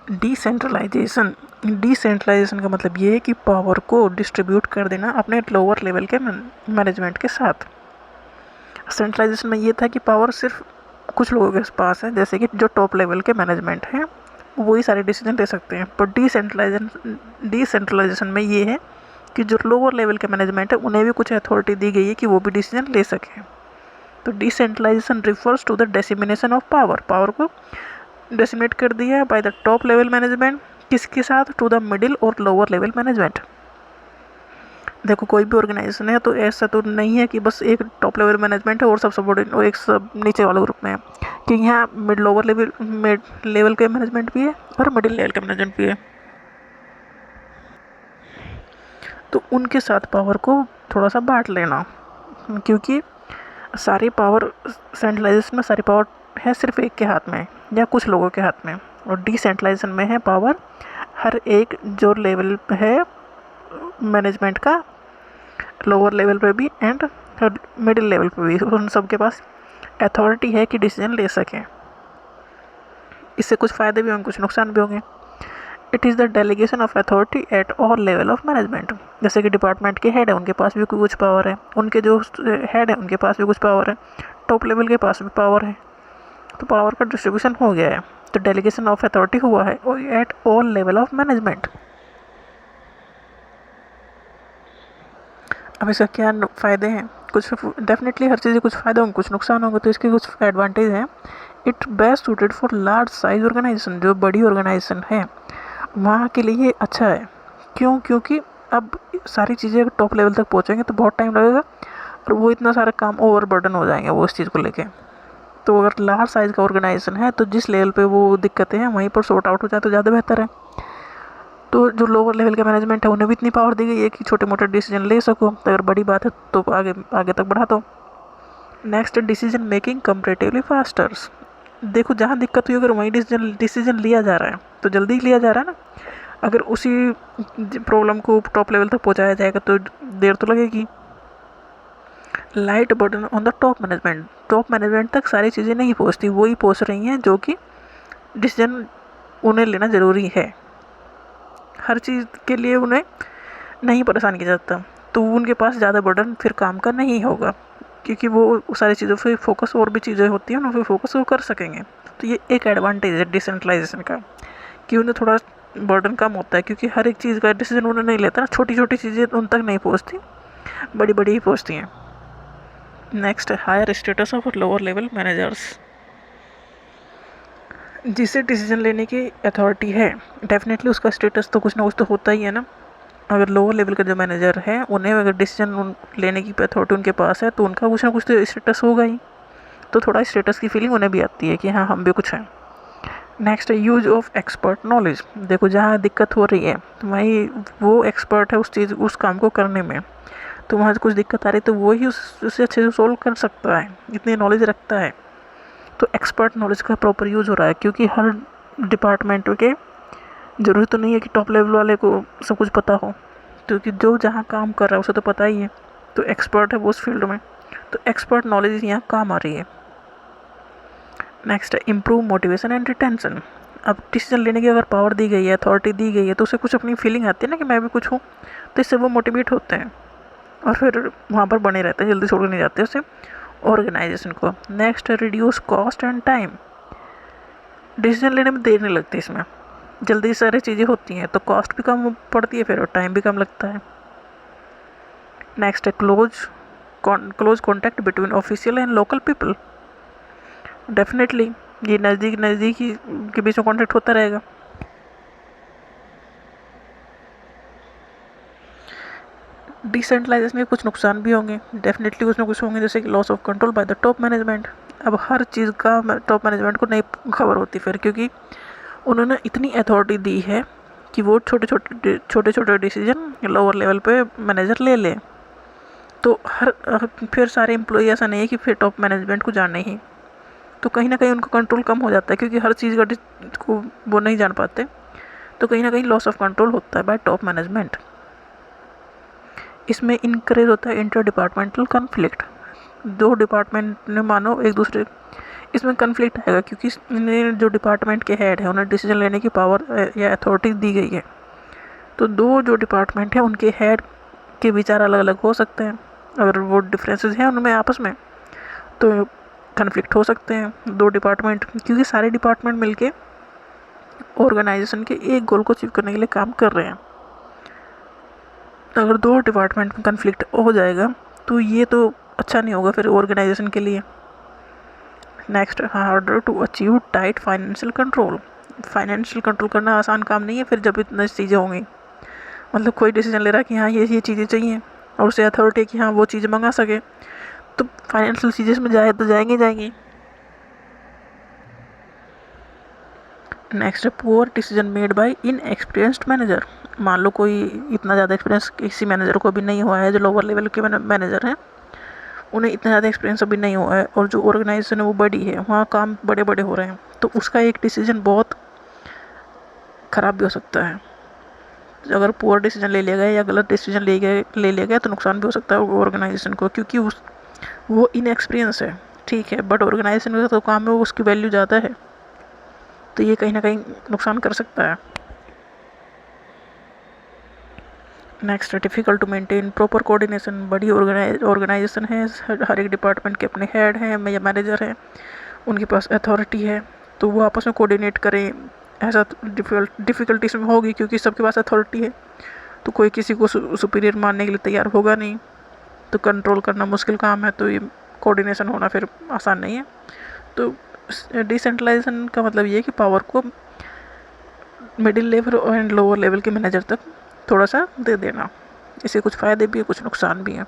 Decentralisation का मतलब ये है कि पावर को डिस्ट्रीब्यूट कर देना अपने लोअर लेवल के मैनेजमेंट के साथ। सेंट्रलाइजेशन में ये था कि पावर सिर्फ कुछ लोगों के पास है, जैसे कि जो टॉप लेवल के मैनेजमेंट हैं वही सारे डिसीजन ले सकते हैं। पर डिसेंट्रलाइजेशन में ये है कि जो लोअर लेवल के मैनेजमेंट है उन्हें भी कुछ अथॉरिटी दी गई है कि वो भी डिसीजन ले सकें। तो decentralisation refers to the dissemination of power. Power को डिसेमिनेट कर दिया by the top level management, किसके साथ? टू द मिडिल और लोअर लेवल मैनेजमेंट। देखो कोई भी ऑर्गेनाइजेशन है तो ऐसा तो नहीं है कि बस एक टॉप लेवल मैनेजमेंट है और सब सबऑर्डिनेट और एक सब नीचे वाले ग्रुप में है, कि यहाँ मिड लेवल के मैनेजमेंट भी है और मिडिल लेवल के मैनेजमेंट भी है। तो उनके साथ पावर को थोड़ा सा बांट लेना, क्योंकि सारी पावर सेंट्रलाइजेशन में सारी पावर है सिर्फ एक के हाथ में या कुछ लोगों के हाथ में, और डिसेंट्रलाइजेशन में है पावर हर एक जो लेवल है मैनेजमेंट का, लोअर लेवल पे भी एंड मिडिल लेवल पे भी, उन सब के पास अथॉरिटी है कि डिसीजन ले सकें। इससे कुछ फ़ायदे भी होंगे, कुछ नुकसान भी होंगे। It is the delegation of authority at all level of management. जैसे कि डिपार्टमेंट के हेड है उनके पास भी कुछ पावर है, उनके जो हेड है उनके पास भी कुछ पावर है, टॉप लेवल के पास भी पावर है, तो पावर का डिस्ट्रीब्यूशन हो गया है। तो डेलीगेशन ऑफ अथॉरिटी हुआ है at all level of management. अब इसका क्या फ़ायदे हैं? कुछ डेफिनेटली हर चीज़ के कुछ फ़ायदे होंगे, कुछ नुकसान होंगे, तो इसके कुछ एडवांटेज हैं। It best suited for large size organisation. जो बड़ी ऑर्गेनाइजेशन है वहाँ के लिए अच्छा है। क्यों? क्योंकि अब सारी चीज़ें अगर टॉप लेवल तक पहुँचेंगे तो बहुत टाइम लगेगा और वो इतना सारा काम ओवरबर्डन हो जाएंगे वो इस चीज़ को लेके। तो अगर लार्ज साइज़ का ऑर्गेनाइजेशन है तो जिस लेवल पे वो दिक्कतें हैं वहीं पर सॉर्ट आउट हो जाए तो ज़्यादा बेहतर है। तो जो लोअर लेवल का मैनेजमेंट है उन्हें भी इतनी पावर दी गई है कि छोटे मोटे डिसीजन ले सको, तो अगर बड़ी बात है तो आगे आगे तक बढ़ा दो। Next, decision making comparatively faster. देखो जहाँ दिक्कत हुई अगर वहीं डिसीजन लिया जा रहा है तो जल्दी लिया जा रहा है ना। अगर उसी प्रॉब्लम को टॉप लेवल तक पहुँचाया जाएगा तो देर तो लगेगी। Light burden on the top management. Top management तक सारी चीज़ें नहीं पहुँचती, वही पहुँच रही हैं जो कि डिसीजन उन्हें लेना ज़रूरी है। हर चीज़ के लिए उन्हें नहीं परेशान किया जाता, तो उनके पास ज़्यादा बर्डन फिर काम का नहीं होगा, क्योंकि वो सारी चीज़ों पे फोकस, और भी चीज़ें होती हैं उन पर फोकस वो कर सकेंगे। तो ये एक एडवांटेज है डिसेंट्रलाइजेशन का, कि उन्हें थोड़ा बर्डन कम होता है, क्योंकि हर एक चीज़ का डिसीजन उन्हें नहीं लेता ना, छोटी छोटी चीज़ें उन तक नहीं पहुँचती, बड़ी बड़ी ही पहुँचती हैं। Next, higher status of lower level managers. जिसे डिसीजन लेने की अथॉरिटी है डेफिनेटली उसका स्टेटस तो कुछ ना कुछ तो होता ही है ना। अगर लोअर लेवल का जो मैनेजर है उन्हें अगर डिसीजन लेने की अथॉरिटी उनके पास है तो उनका कुछ ना कुछ तो स्टेटस होगा ही, तो थोड़ा स्टेटस की फीलिंग उन्हें भी आती है कि हाँ हम भी कुछ हैं। नेक्स्ट है यूज ऑफ एक्सपर्ट नॉलेज। देखो जहाँ दिक्कत हो रही है तो वहीं वो एक्सपर्ट है उस काम को करने में, तो वहाँ से कुछ दिक्कत आ रही है तो वही उससे अच्छे से सोल्व कर सकता है, इतनी नॉलेज रखता है। तो एक्सपर्ट नॉलेज का प्रॉपर यूज़ हो रहा है, क्योंकि हर डिपार्टमेंट के ज़रूरी तो नहीं है कि टॉप लेवल वाले को सब कुछ पता हो, क्योंकि जो जहाँ काम कर रहा है उसे तो पता ही है, तो एक्सपर्ट है वो उस फील्ड में, तो एक्सपर्ट नॉलेज यहाँ काम आ रही है। नेक्स्ट है इम्प्रूव मोटिवेशन एंड रिटेंशन। अब डिसीजन लेने की अगर पावर दी गई है, अथॉरिटी दी गई है, तो उसे कुछ अपनी फीलिंग आती है ना कि मैं भी कुछ हूँ, तो इससे वो मोटिवेट होते हैं और फिर वहाँ पर बने रहते हैं, जल्दी छोड़ नहीं जाते उसे ऑर्गेनाइजेशन को। नेक्स्ट है reduce cost and time. Decision लेने में देर नहीं लगती, इसमें जल्दी सारी चीज़ें होती हैं तो कॉस्ट भी कम पड़ती है फिर और टाइम भी कम लगता है। नेक्स्ट है close contact between official and local people. Definitely ये नज़दीक ही के बीच में कॉन्टैक्ट होता रहेगा। डिसेंट्रलाइजेशन के कुछ नुकसान भी होंगे, डेफिनेटली कुछ ना कुछ होंगे, जैसे कि loss of control by the top management. अब हर चीज़ का टॉप मैनेजमेंट को नहीं खबर होती फिर, क्योंकि उन्होंने इतनी अथॉरिटी दी है कि वो छोटे छोटे डिसीजन लोअर लेवल पे मैनेजर ले ले, तो फिर सारे एम्प्लॉई ऐसा नहीं है कि फिर टॉप मैनेजमेंट को जानने ही, तो कहीं ना कहीं उनका कंट्रोल कम हो जाता है, क्योंकि हर चीज़ को वो नहीं जान पाते, तो कहीं ना कहीं लॉस ऑफ कंट्रोल होता है बाय टॉप मैनेजमेंट। इसमें इनक्रेज होता है इंटर डिपार्टमेंटल कॉन्फ्लिक्ट। दो डिपार्टमेंट ने मानो एक दूसरे इसमें कन्फ्लिक्ट आएगा क्योंकि इन्हें जो डिपार्टमेंट के हेड है उन्हें डिसीजन लेने की पावर या अथॉरिटी दी गई है। तो दो जो डिपार्टमेंट है उनके हेड के विचार अलग अलग हो सकते हैं। अगर वो डिफरेंसेस हैं उनमें आपस में तो कन्फ्लिक्ट हो सकते हैं दो डिपार्टमेंट, क्योंकि सारे डिपार्टमेंट मिलके ऑर्गेनाइजेशन के एक गोल को अचीव करने के लिए काम कर रहे हैं। अगर दो डिपार्टमेंट में कन्फ्लिक्ट हो जाएगा तो ये तो अच्छा नहीं होगा फिर ऑर्गेनाइजेशन के लिए। Next, harder to achieve tight financial control. Financial control करना आसान काम नहीं है फिर जब इतनी चीज़ें होंगी। मतलब कोई डिसीजन ले रहा है कि हाँ ये चीज़ें चाहिए और उसे अथॉरिटी कि हाँ वो चीज़ मंगा सके, तो फाइनेंशियल चीज़ें में जाए तो जाएंगी। Next, poor decision made by inexperienced manager. मान लो कोई इतना ज़्यादा एक्सपीरियंस किसी मैनेजर को भी नहीं हुआ है, जो लोअर लेवल के मैनेजर हैं उन्हें इतना ज़्यादा एक्सपीरियंस अभी नहीं हुआ है और जो ऑर्गेनाइजेशन है वो बड़ी है, वहाँ काम बड़े बड़े हो रहे हैं, तो उसका एक डिसीजन बहुत ख़राब भी हो सकता है। अगर पुअर डिसीजन ले लिया गया या गलत डिसीजन ले लिया गया तो नुकसान भी हो सकता है ऑर्गेनाइजेशन को, क्योंकि वो इनएक्सपीरियंस है, ठीक है, बट ऑर्गेनाइजेशन का तो काम है उसकी वैल्यू ज़्यादा है, तो ये कहीं ना कहीं नुकसान कर सकता है। Next, difficult to maintain proper coordination. बड़ी ऑर्गेनाइजेशन है, हर एक डिपार्टमेंट के अपने हेड हैं या मैनेजर हैं, उनके पास अथॉरिटी है, तो वो आपस में कोऑर्डिनेट करें ऐसा डिफ़िकल्टी इसमें होगी क्योंकि सबके पास अथॉरिटी है, तो कोई किसी को सुपीरियर मानने के लिए तैयार होगा नहीं, तो कंट्रोल करना मुश्किल काम है, तो ये कोऑर्डिनेशन होना फिर आसान नहीं है। तो डिसेंट्रलाइजेशन का मतलब ये है कि पावर को middle level and lower level के मैनेजर तक थोड़ा सा दे देना। इससे कुछ फ़ायदे भी है कुछ नुकसान भी हैं।